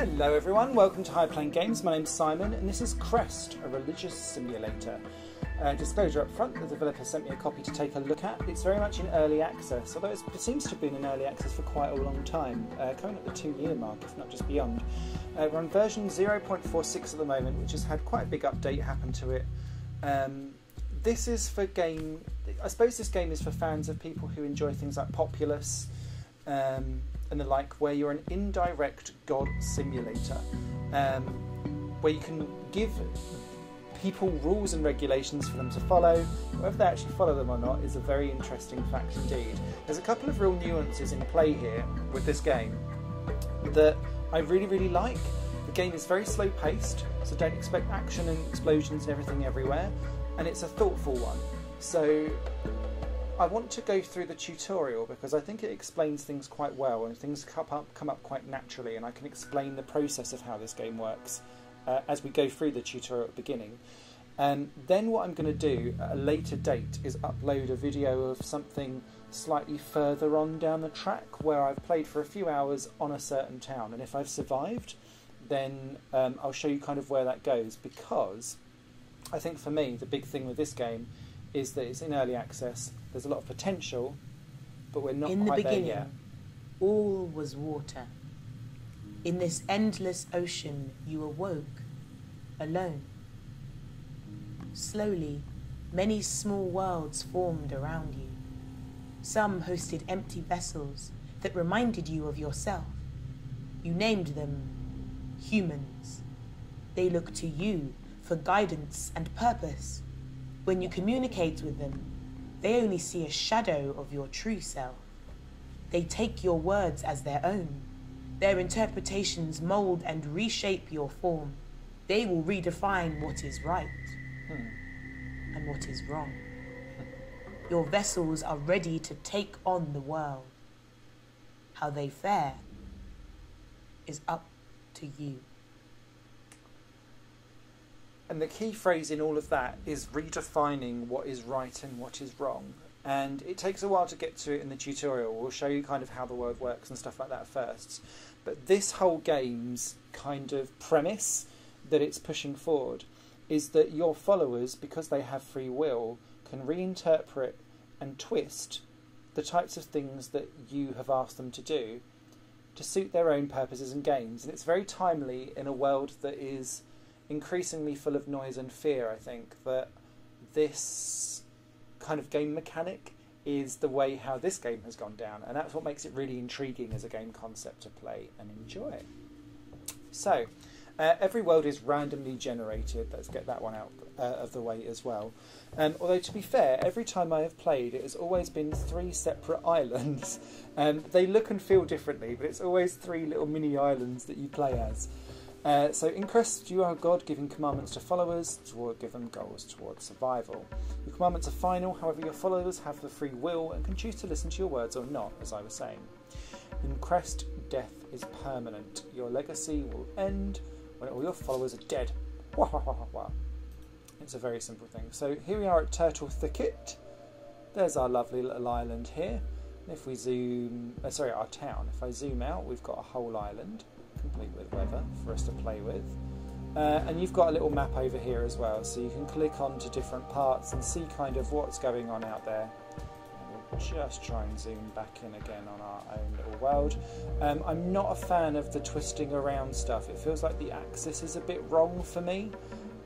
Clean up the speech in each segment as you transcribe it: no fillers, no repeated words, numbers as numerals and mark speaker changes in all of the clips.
Speaker 1: Hello everyone, welcome to High Playing Games. My name's Simon and this is Crest, a religious simulator. Disclosure up front, the developer sent me a copy to take a look at. It's very much in early access, although it seems to have been in early access for quite a long time, coming at the 2-year mark, if not just beyond. We're on version 0.46 at the moment, which has had quite a big update happen to it. This is for I suppose this game is for fans of people who enjoy things like Populous, and the like, where you're an indirect god simulator, where you can give people rules and regulations for them to follow. Whether they actually follow them or not is a very interesting fact indeed. There's a couple of real nuances in play here with this game that I really like. The game is very slow paced, so don't expect action and explosions and everything everywhere, and it's a thoughtful one. So I want to go through the tutorial because I think it explains things quite well and things come up quite naturally, and I can explain the process of how this game works as we go through the tutorial at the beginning. Then what I'm going to do at a later date is upload a video of something slightly further on down the track where I've played for a few hours on a certain town, and if I've survived then I'll show you kind of where that goes, because I think for me the big thing with this game is that it's in early access. There's a lot of potential, but we're not quite there yet. In the beginning,
Speaker 2: all was water. In this endless ocean, you awoke, alone. Slowly, many small worlds formed around you. Some hosted empty vessels that reminded you of yourself. You named them humans. They look to you for guidance and purpose. When you communicate with them, they only see a shadow of your true self. They take your words as their own. Their interpretations mold and reshape your form. They will redefine what is right and what is wrong. Your vessels are ready to take on the world. How they fare is up to you.
Speaker 1: And the key phrase in all of that is redefining what is right and what is wrong. And it takes a while to get to it in the tutorial. We'll show you kind of how the world works and stuff like that first. But this whole game's kind of premise that it's pushing forward is that your followers, because they have free will, can reinterpret and twist the types of things that you have asked them to do to suit their own purposes and gains. And it's very timely in a world that is increasingly full of noise and fear. I think that this kind of game mechanic is the way how this game has gone down, and that's what makes it really intriguing as a game concept to play and enjoy. So every world is randomly generated. Let's get that one out of the way as well. Although to be fair, every time I have played it has always been 3 separate islands. They look and feel differently, but it's always 3 little mini islands that you play as. So in Crest, you are a god giving commandments to followers to give them goals towards survival. Your commandments are final, however your followers have the free will and can choose to listen to your words or not, as I was saying. In Crest, death is permanent. Your legacy will end when all your followers are dead. Wah, wah, wah, wah. It's a very simple thing. So here we are at Turtle Thicket. There's our lovely little island here. And if we zoom, our town. If I zoom out, we've got a whole island, complete with weather for us to play with, and you've got a little map over here as well, so you can click on to different parts and see kind of what's going on out there. And we'll just try and zoom back in again on our own little world. I'm not a fan of the twisting around stuff. It feels like the axis is a bit wrong for me,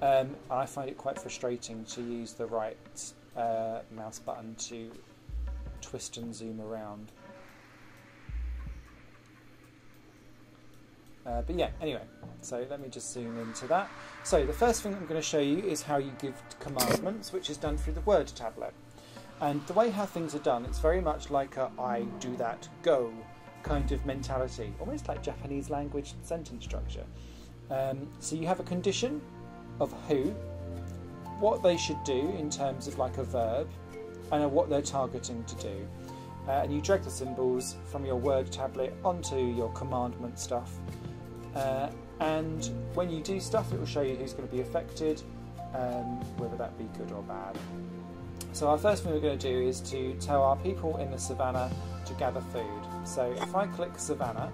Speaker 1: and I find it quite frustrating to use the right mouse button to twist and zoom around. But yeah, anyway, so let me just zoom into that. So the first thing I'm going to show you is how you give commandments, which is done through the word tablet. And the way how things are done, it's very much like a I do that, go kind of mentality, almost like Japanese language sentence structure. So you have a condition of who, what they should do in terms of like a verb, and what they're targeting to do. And you drag the symbols from your word tablet onto your commandment stuff. And when you do stuff, it will show you who's going to be affected, whether that be good or bad. So our first thing we're going to do is to tell our people in the savannah to gather food. So if I click savannah,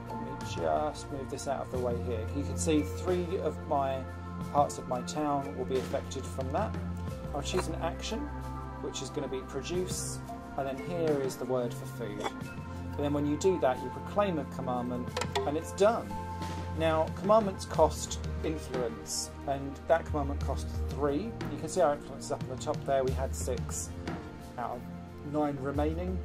Speaker 1: let me just move this out of the way here. You can see 3 of my parts of my town will be affected from that. I'll choose an action, which is going to be produce, and then here is the word for food. And then when you do that, you proclaim a commandment, and it's done. Now, commandments cost influence, and that commandment costs 3. You can see our influence is up on the top there. We had 6 out of 9 remaining.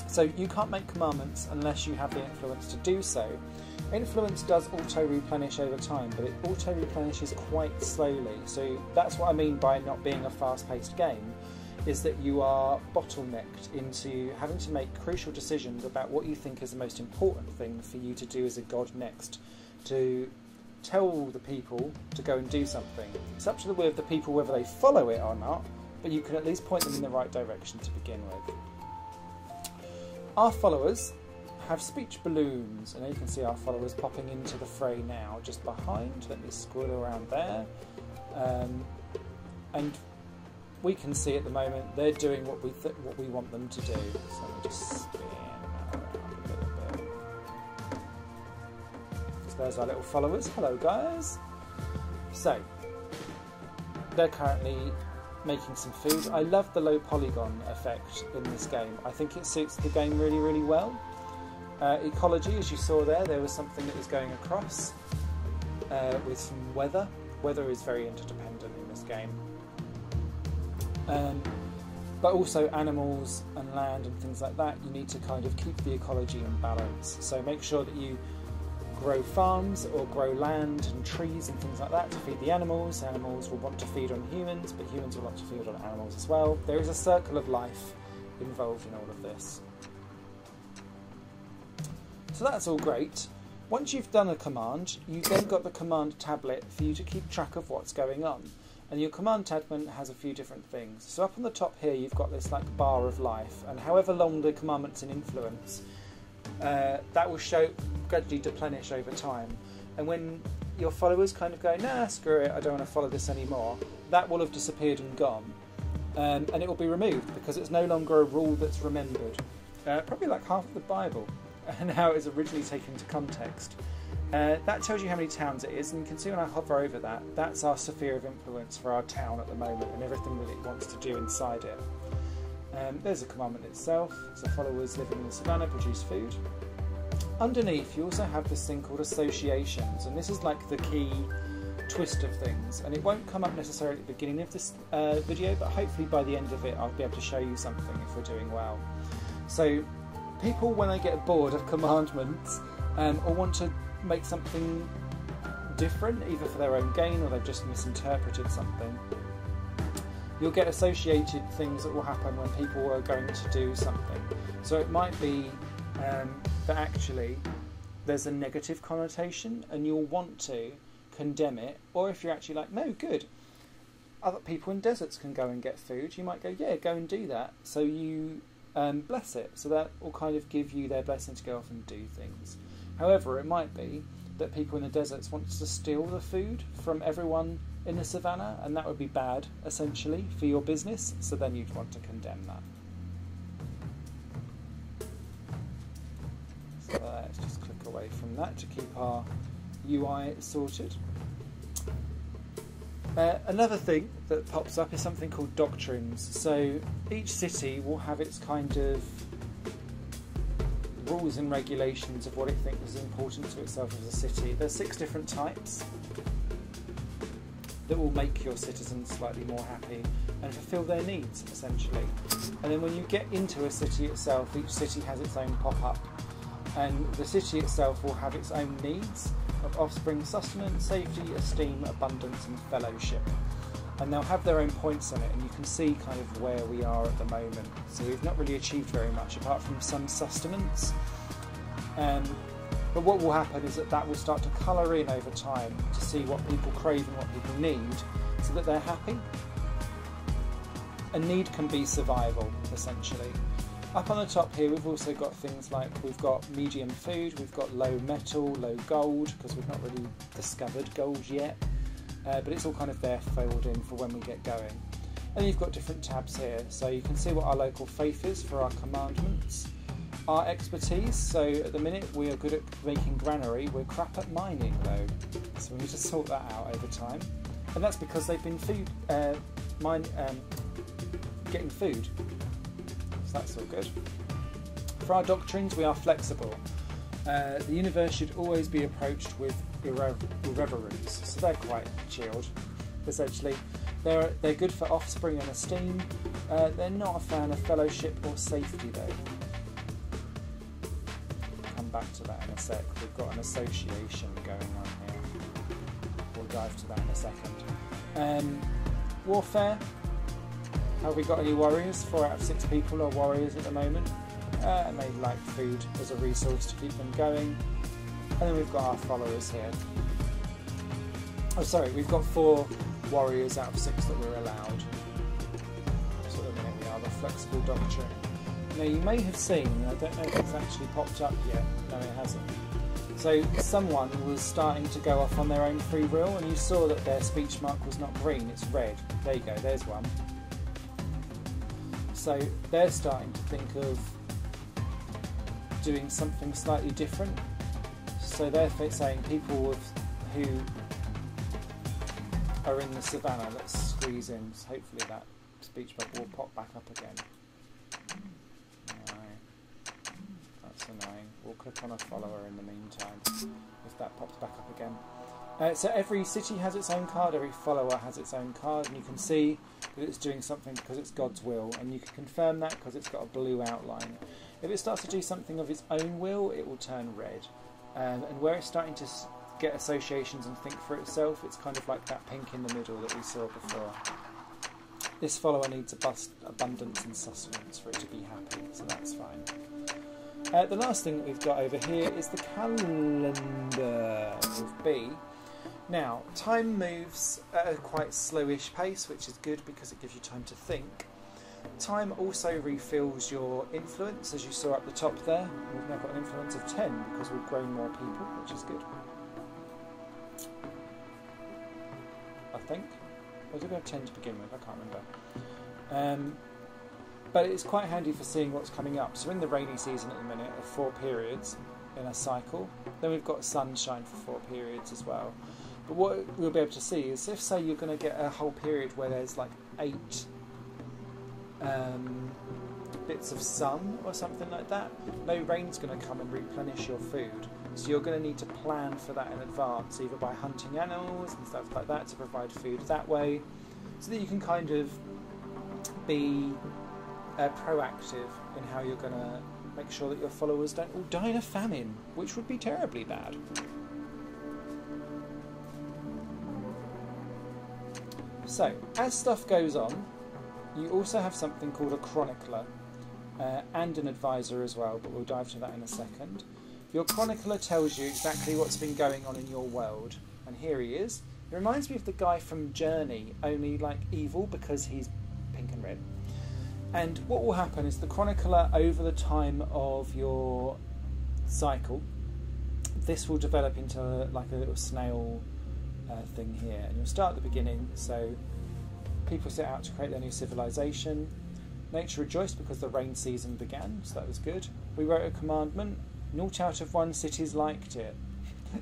Speaker 1: So you can't make commandments unless you have the influence to do so. Influence does auto-replenish over time, but it auto-replenishes quite slowly. So that's what I mean by not being a fast-paced game, is that you are bottlenecked into having to make crucial decisions about what you think is the most important thing for you to do as a god next, to tell the people to go and do something. It's up to the people whether they follow it or not, but you can at least point them in the right direction to begin with. Our followers have speech balloons, and you can see our followers popping into the fray now, just behind. Let me scroll around there. And we can see at the moment they're doing what we want them to do. So let me just spin that around a little bit. So there's our little followers. Hello guys. So they're currently making some food. I love the low polygon effect in this game. I think it suits the game really, really well. Ecology, as you saw there was something that was going across with some weather. Weather is very interdependent in this game. But also animals and land and things like that, you need to kind of keep the ecology in balance. So make sure that you grow farms or grow land and trees and things like that to feed the animals. Animals will want to feed on humans, but humans will want to feed on animals as well. There is a circle of life involved in all of this. So that's all great. Once you've done a command, you've then got the command tablet for you to keep track of what's going on. And your command tablet has a few different things. So up on the top here, you've got this like bar of life, and however long the commandment's in influence, that will gradually deplenish over time. And when your followers kind of go, nah, screw it, I don't want to follow this anymore, that will have disappeared and gone. And it will be removed because it's no longer a rule that's remembered. Probably like half of the Bible and how it was originally taken into context. That tells you how many towns it is, and you can see when I hover over that, that's our sphere of influence for our town at the moment and everything that it wants to do inside it. There's the commandment itself, so followers living in the savannah produce food. Underneath you also have this thing called associations, and this is like the key twist of things, and it won't come up necessarily at the beginning of this video, but hopefully by the end of it I'll be able to show you something if we're doing well. So people, when they get bored of commandments or want to make something different, either for their own gain or they've just misinterpreted something, you'll get associated things that will happen when people are going to do something. So it might be that actually there's a negative connotation and you'll want to condemn it, or if you're actually like, no, good, other people in deserts can go and get food, you might go, yeah, go and do that. So you bless it, so that will kind of give you their blessing to go off and do things. However, it might be that people in the deserts want to steal the food from everyone in the savannah, and that would be bad, essentially, for your business, so then you'd want to condemn that. So let's just click away from that to keep our UI sorted. Another thing that pops up is something called doctrines. So each city will have its kind of rules and regulations of what it thinks is important to itself as a city. There's 6 different types that will make your citizens slightly more happy and fulfill their needs, essentially. And then when you get into a city itself, each city has its own pop-up, and the city itself will have its own needs of offspring, sustenance, safety, esteem, abundance and fellowship. And they'll have their own points on it, and you can see kind of where we are at the moment. So we've not really achieved very much apart from some sustenance. But what will happen is that will start to colour in over time to see what people crave and what people need, so that they're happy. A need can be survival, essentially. Up on the top here we've also got things like, we've got medium food, we've got low metal, low gold, because we've not really discovered gold yet. But it's all kind of there filled in for when we get going. And you've got different tabs here, so you can see what our local faith is for our commandments. our expertise. So at the minute we are good at making granary, we're crap at mining though. So we need to sort that out over time. And that's because they've been getting food. So that's all good. For our doctrines, we are flexible. The universe should always be approached with irreverence. So they're quite chilled, essentially. They're good for offspring and esteem. They're not a fan of fellowship or safety though. Come back to that in a sec. We've got an association going on here. We'll dive to that in a second. Warfare. Have we got any warriors? 4 out of 6 people are warriors at the moment. And they like food as a resource to keep them going. And then we've got our followers here. Oh, sorry, we've got 4 warriors out of 6 that we're allowed. So at the minute we are the flexible doctrine. Now you may have seen, I don't know if it's actually popped up yet. No, it hasn't. So someone was starting to go off on their own free will, and you saw that their speech mark was not green, it's red. There you go, there's one. So they're starting to think of doing something slightly different. So they're saying people who are in the savannah, let's squeeze in, so hopefully that speech bubble will pop back up again. No, that's annoying. We'll click on a follower in the meantime, if that pops back up again. So every city has its own card, every follower has its own card, and you can see that it's doing something because it's God's will, and you can confirm that because it's got a blue outline. If it starts to do something of its own will, it will turn red. And where it's starting to get associations and think for itself, it's kind of like that pink in the middle that we saw before. This follower needs abundance and sustenance for it to be happy, so that's fine. The last thing that we've got over here is the calendar with B. Now, time moves at a quite slowish pace, which is good because it gives you time to think. Time also refills your influence, as you saw at the top there. We've now got an influence of 10 because we've grown more people, which is good. I think. Or did we have 10 to begin with? I can't remember. But it's quite handy for seeing what's coming up. So in the rainy season at the minute are 4 periods in a cycle. Then we've got sunshine for 4 periods as well. But what we'll be able to see is if, say, you're going to get a whole period where there's like 8 bits of sun or something like that, no rain's going to come and replenish your food. So you're going to need to plan for that in advance, either by hunting animals and stuff like that to provide food that way, so that you can kind of be proactive in how you're going to make sure that your followers don't all die in a famine, which would be terribly bad. So, as stuff goes on, you also have something called a chronicler and an advisor as well, but we'll dive to that in a second. Your chronicler tells you exactly what's been going on in your world, and here he is. He reminds me of the guy from Journey, only like evil because he's pink and red. And what will happen is the chronicler, over the time of your cycle, this will develop into like a little snail thing here, and you'll start at the beginning. So people set out to create their new civilization. Nature rejoiced because the rain season began, so that was good. We wrote a commandment. 0 out of 1 cities liked it.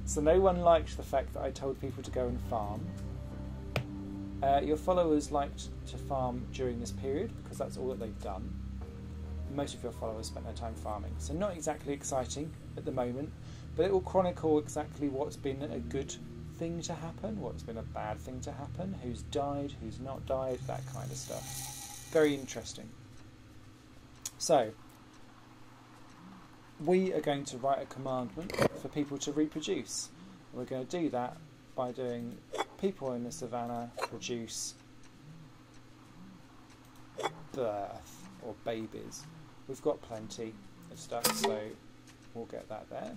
Speaker 1: So no one liked the fact that I told people to go and farm. Your followers liked to farm during this period because that's all that they've done. Most of your followers spent their time farming. So not exactly exciting at the moment, but it will chronicle exactly what's been a good thing to happen, what's been a bad thing to happen, who's died, who's not died, that kind of stuff. Very interesting. So, we are going to write a commandment for people to reproduce. We're going to do that by doing people in the savannah produce birth or babies. We've got plenty of stuff, so we'll get that there.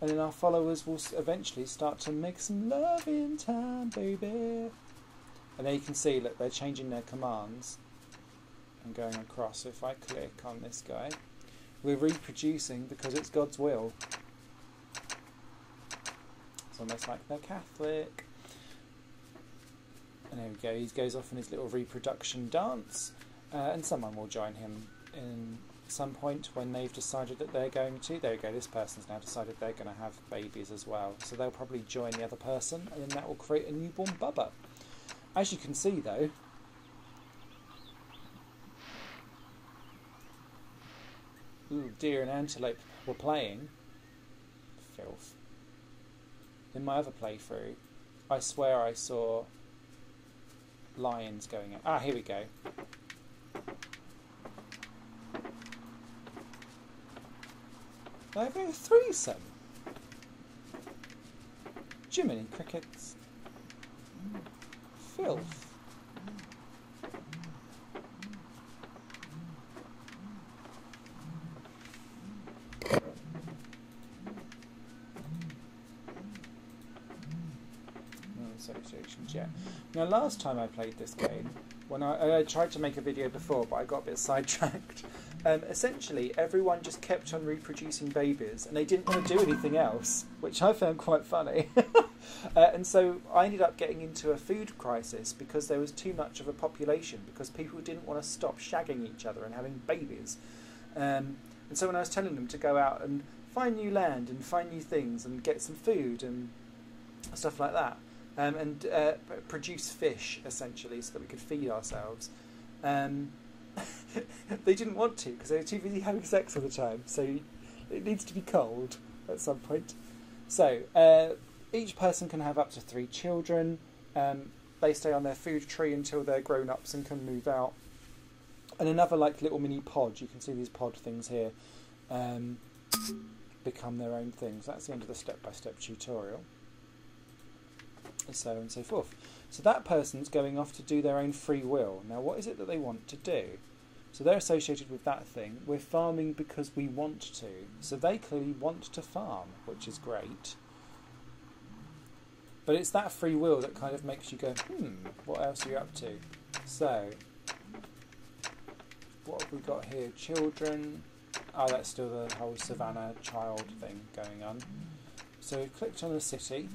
Speaker 1: And then our followers will eventually start to make some love in time, baby. And there you can see, look, they're changing their commands and going across. So if I click on this guy, we're reproducing because it's God's will. It's almost like they're Catholic. And there we go, he goes off on his little reproduction dance. and someone will join him in some point when they've decided that they're going to. There we go, this person's now decided they're going to have babies as well. So they'll probably join the other person, and then that will create a newborn bubba. As you can see though, deer and antelope were playing. Filth. In my other playthrough, I swear I saw lions going out. Ah, here we go. They're having a threesome. Jiminy crickets. Filth. Associations, yeah. Now, last time I played this game, when I tried to make a video before, but I got a bit sidetracked. Essentially, everyone just kept on reproducing babies, and they didn't want to do anything else, which I found quite funny. And so I ended up getting into a food crisis because there was too much of a population, because people didn't want to stop shagging each other and having babies. And so when I was telling them to go out and find new land and find new things and get some food and stuff like that, and produce fish, essentially, so that we could feed ourselves. They didn't want to, because they were too busy having sex all the time, so it needs to be cold at some point. So, each person can have up to 3 children. They stay on their food tree until they're grown-ups and can move out. And another, like, little mini pod, you can see these pod things here, become their own things. That's the end of the step-by-step tutorial. So on and so forth. So that person's going off to do their own free will. Now, what is it that they want to do? So they're associated with that thing. We're farming because we want to. So they clearly want to farm, which is great. But it's that free will that kind of makes you go, what else are you up to? So, what have we got here? Children. Oh, that's still the whole savannah child thing going on. So we've clicked on the city.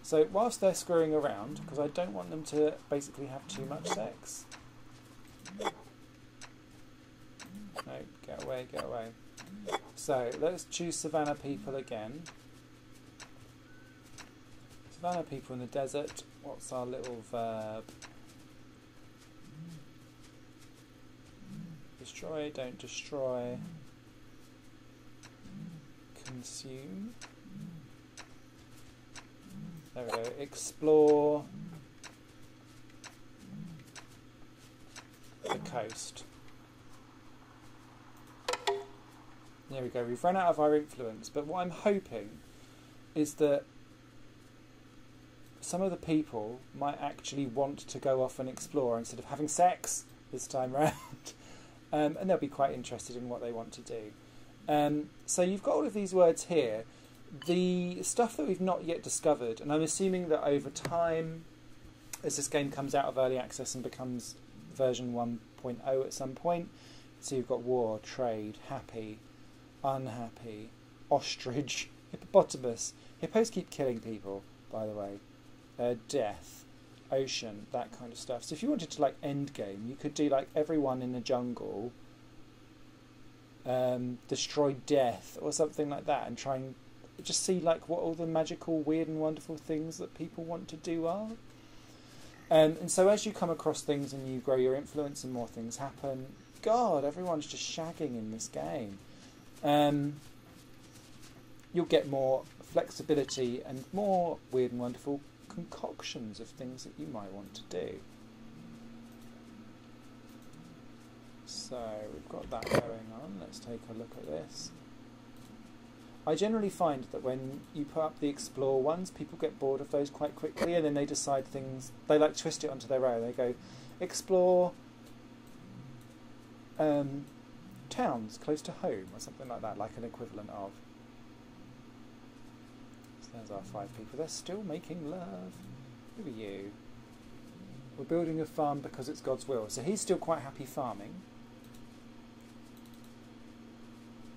Speaker 1: So whilst they're screwing around, because I don't want them to basically have too much sex. No, get away, get away. So let's choose savannah people again. Savannah people in the desert. What's our little verb? Destroy, don't destroy. Consume. There we go. Explore the coast. There we go. We've run out of our influence, but what I'm hoping is that some of the people might actually want to go off and explore instead of having sex this time round. And they'll be quite interested in what they want to do. So you've got all of these words here. The stuff that we've not yet discovered, and I'm assuming that over time, as this game comes out of early access and becomes version 1.0 at some point, so you've got war, trade, happy, unhappy, ostrich, hippopotamus. Hippos keep killing people, by the way. Death, ocean, that kind of stuff. So if you wanted to like end game, you could do like everyone in the jungle, destroy death or something like that, and try and just see like what all the magical, weird and wonderful things that people want to do are. And so as you come across things and you grow your influence and more things happen, God, everyone's just shagging in this game. You'll get more flexibility and more weird and wonderful concoctions of things that you might want to do. So we've got that going on. Let's take a look at this. I generally find that when you put up the explore ones, people get bored of those quite quickly, and then they decide things, they like twist it onto their own. They go, explore towns close to home, or something like that, like an equivalent of. So there's our 5 people. They're still making love. Who are you? We're building a farm because it's God's will. So he's still quite happy farming.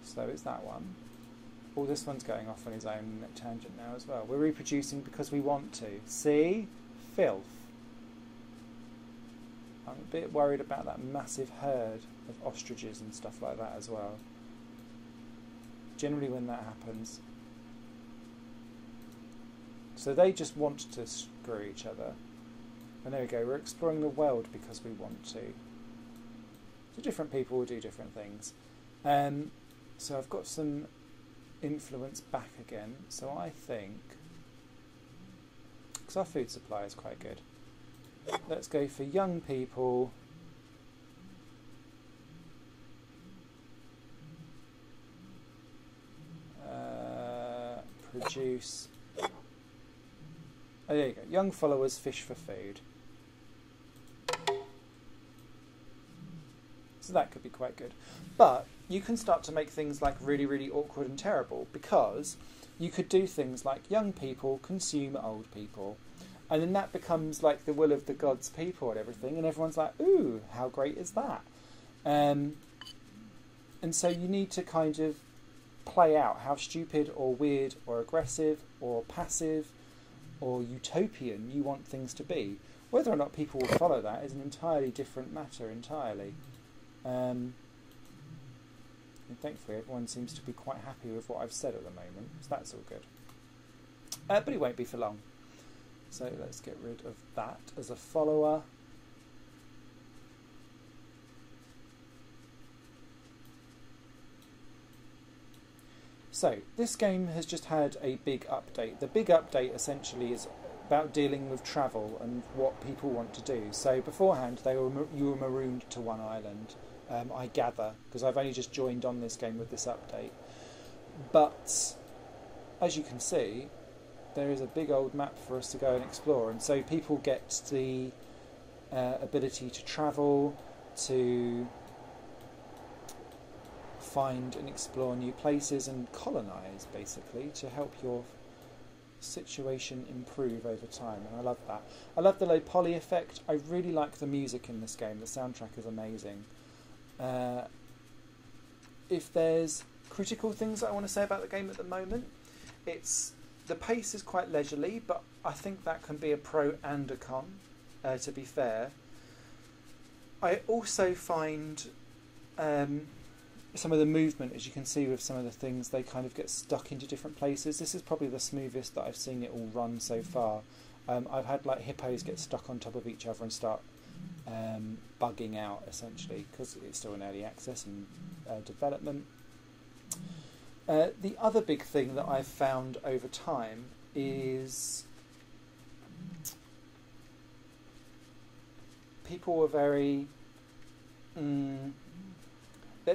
Speaker 1: So is that one. Oh, this one's going off on his own tangent now as well. We're reproducing because we want to. See? Filth. I'm a bit worried about that massive herd of ostriches and stuff like that as well. Generally when that happens. So they just want to screw each other. And there we go, we're exploring the world because we want to. So different people will do different things. So I've got some influence back again. So I think, because our food supply is quite good, let's go for young people. Produce. Oh, there you go. Young followers fish for food. So that could be quite good. But you can start to make things like really, really awkward and terrible, because you could do things like young people consume old people. And then that becomes like the will of the gods people and everything. And everyone's like, ooh, how great is that? And so you need to kind of play out how stupid or weird or aggressive or passive or utopian you want things to be. Whether or not people will follow that is an entirely different matter entirely. And thankfully everyone seems to be quite happy with what I've said at the moment, so that's all good. But it won't be for long. So let's get rid of that as a follower. So this game has just had a big update. The big update essentially is about dealing with travel and what people want to do. So beforehand, you were marooned to one island, I gather, because I've only just joined on this game with this update. But as you can see, there is a big old map for us to go and explore, and so people get the ability to travel, to find and explore new places and colonise, basically, to help your situation improve over time, and I love that. I love the low poly effect. I really like the music in this game. The soundtrack is amazing. If there's critical things that I want to say about the game at the moment, it's the pace is quite leisurely, but I think that can be a pro and a con, to be fair. I also find some of the movement, as you can see with some of the things, they kind of get stuck into different places. This is probably the smoothest that I've seen it all run so far. I've had like hippos get stuck on top of each other and start bugging out, essentially, because it's still in early access and development. The other big thing that I've found over time is people are very...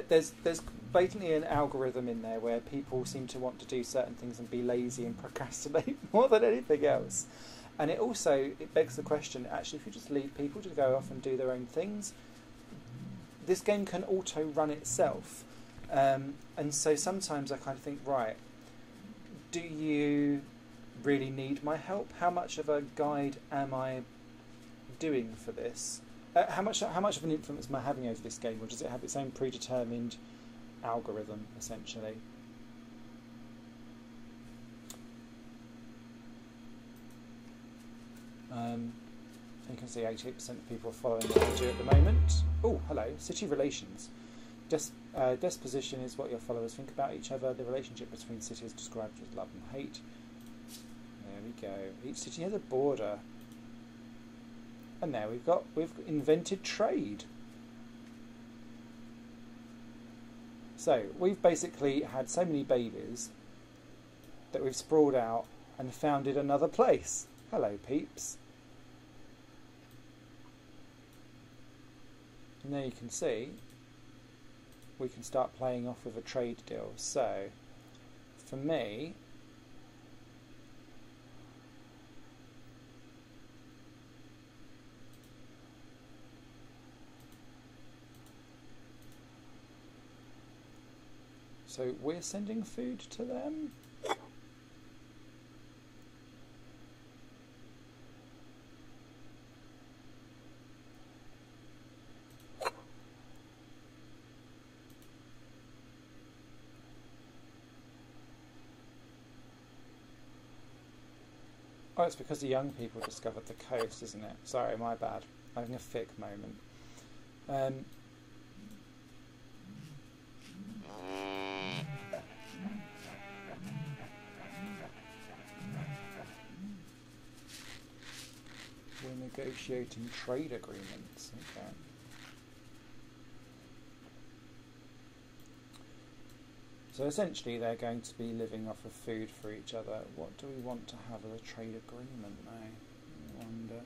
Speaker 1: There's blatantly an algorithm in there where people seem to want to do certain things and be lazy and procrastinate more than anything else. And it begs the question, actually, if you just leave people to go off and do their own things, this game can auto-run itself. And so sometimes I kind of think, right, do you really need my help? How much of a guide am I doing for this? How much of an influence am I having over this game, or does it have its own predetermined algorithm, essentially? You can see 88% of people are following what I do at the moment. Oh, hello, city relations. Disposition is what your followers think about each other. The relationship between cities described as love and hate. There we go. Each city has a border. And there we've invented trade. So we've basically had so many babies that we've sprawled out and founded another place. Hello, peeps. And there you can see we can start playing off with a trade deal. So for me, so we're sending food to them. Oh, it's because the young people discovered the coast, isn't it? Sorry, my bad. I'm having a thick moment. Um, we're negotiating trade agreements. Okay. So essentially they're going to be living off of food for each other. What do we want to have as a trade agreement now? I wonder.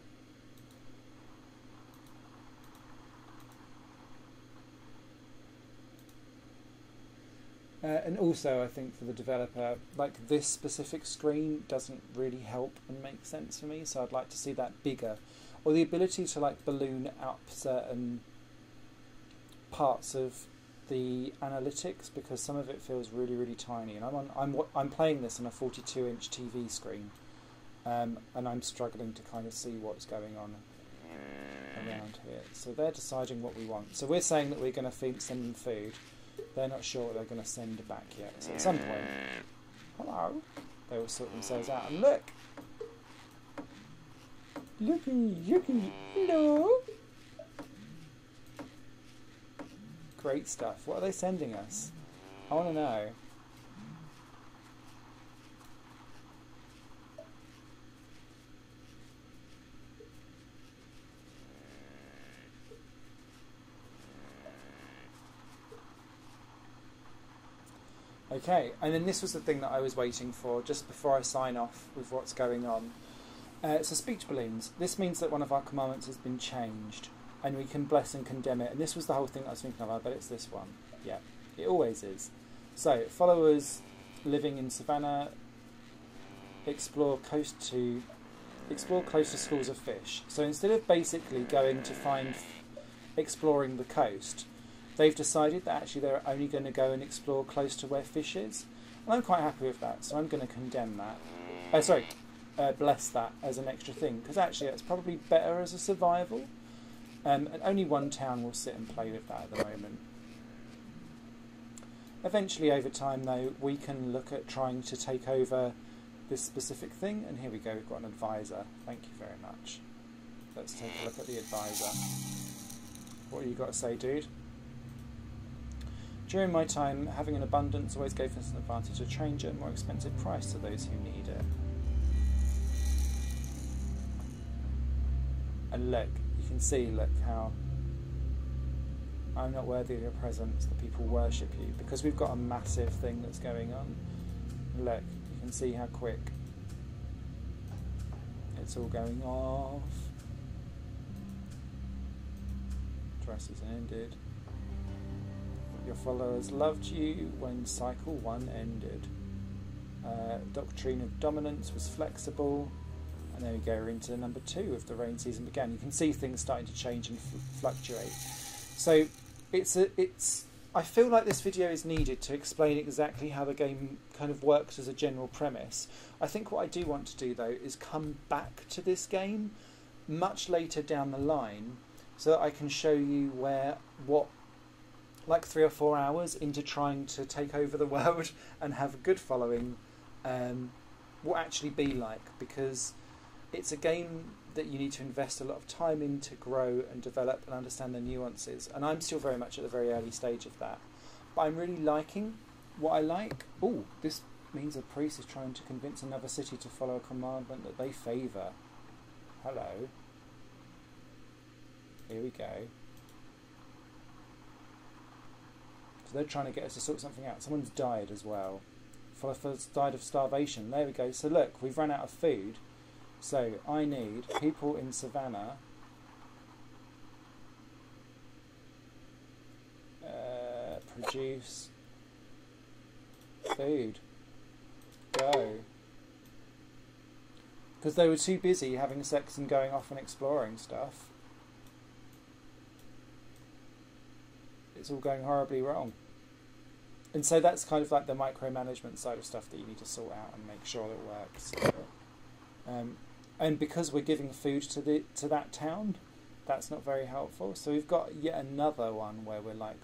Speaker 1: And also I think for the developer, like this specific screen doesn't really help and make sense for me, so I'd like to see that bigger. Or the ability to like balloon up certain parts of the analytics, because some of it feels really tiny, and I'm playing this on a 42-inch TV screen, and I'm struggling to kind of see what's going on around here. So they're deciding what we want. So we're saying that we're going to send them food. They're not sure what they're going to send back yet. So at some point, hello, they will sort themselves out. And look, looky, no. Great stuff. What are they sending us? I want to know. Okay, and then this was the thing that I was waiting for just before I sign off with what's going on. So speech balloons. This means that one of our commandments has been changed, and we can bless and condemn it. And this was the whole thing I was thinking of. I bet it's this one. Yeah, it always is. So followers living in Savannah explore close to schools of fish. So instead of basically going to exploring the coast, they've decided that actually they're only going to go and explore close to where fish is. And I'm quite happy with that, so I'm going to condemn that. Bless that as an extra thing, because actually it's probably better as a survival. And only one town will sit and play with that at the moment. Eventually, over time, though, we can look at trying to take over this specific thing. And here we go, we've got an advisor. Thank you very much. Let's take a look at the advisor. What have you got to say, dude? During my time, having an abundance always gave us an advantage to change at a more expensive price to those who need it. And look, you can see, look how I'm not worthy of your presence, the people worship you, because we've got a massive thing that's going on. Look, you can see how quick it's all going off. Dresses ended. Your followers loved you when cycle 1 ended. Doctrine of dominance was flexible. And there we go, we're into number 2 of the rain season began. You can see things starting to change and fluctuate. So I feel like this video is needed to explain exactly how the game kind of works as a general premise. I think what I do want to do, though, is come back to this game much later down the line so that I can show you like 3 or 4 hours into trying to take over the world and have a good following, will actually be like, because it's a game that you need to invest a lot of time in to grow and develop and understand the nuances, and I'm still very much at the very early stage of that, but I'm really liking what I like. Oh, this means a priest is trying to convince another city to follow a commandment that they favour. Hello. Here we go. So they're trying to get us to sort something out. Someone's died as well. Followers died of starvation. There we go. So look, we've run out of food. So I need people in Savannah produce food. Go. Because they were too busy having sex and going off and exploring stuff. It's all going horribly wrong. And so that's kind of like the micromanagement side of stuff that you need to sort out and make sure that it works. And because we're giving food to that town, that's not very helpful. So we've got yet another one where we're like,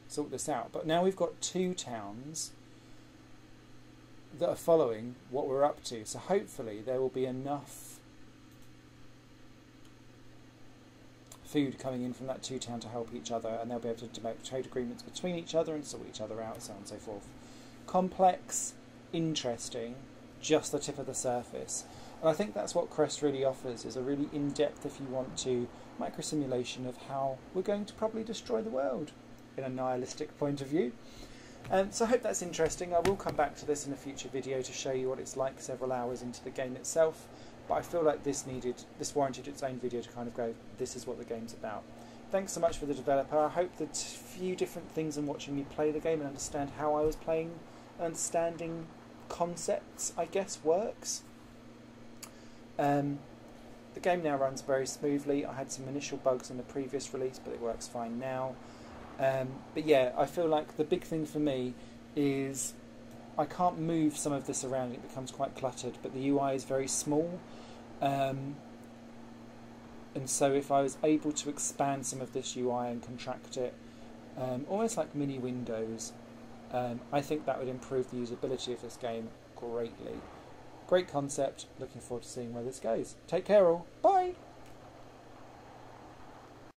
Speaker 1: sort this out. But now we've got 2 towns that are following what we're up to. So hopefully there will be enough food coming in from that two-town to help each other, and they'll be able to make trade agreements between each other and sort each other out, so on and so forth. Complex, interesting, just the tip of the surface. And I think that's what Crest really offers, is a really in-depth, if you want to, micro-simulation of how we're going to probably destroy the world in a nihilistic point of view. So I hope that's interesting. I will come back to this in a future video to show you what it's like several hours into the game itself, but I feel like this warranted its own video to kind of go, this is what the game's about. Thanks so much for the developer. I hope that a few different things in watching me play the game and understand how I was playing, understanding concepts, I guess, works. The game now runs very smoothly. I had some initial bugs in the previous release, but it works fine now. But yeah, I feel like the big thing for me is I can't move some of this around. It becomes quite cluttered, but the UI is very small. And so if I was able to expand some of this UI and contract it, almost like mini windows, I think that would improve the usability of this game greatly. Great concept. Looking forward to seeing where this goes. Take care all. Bye!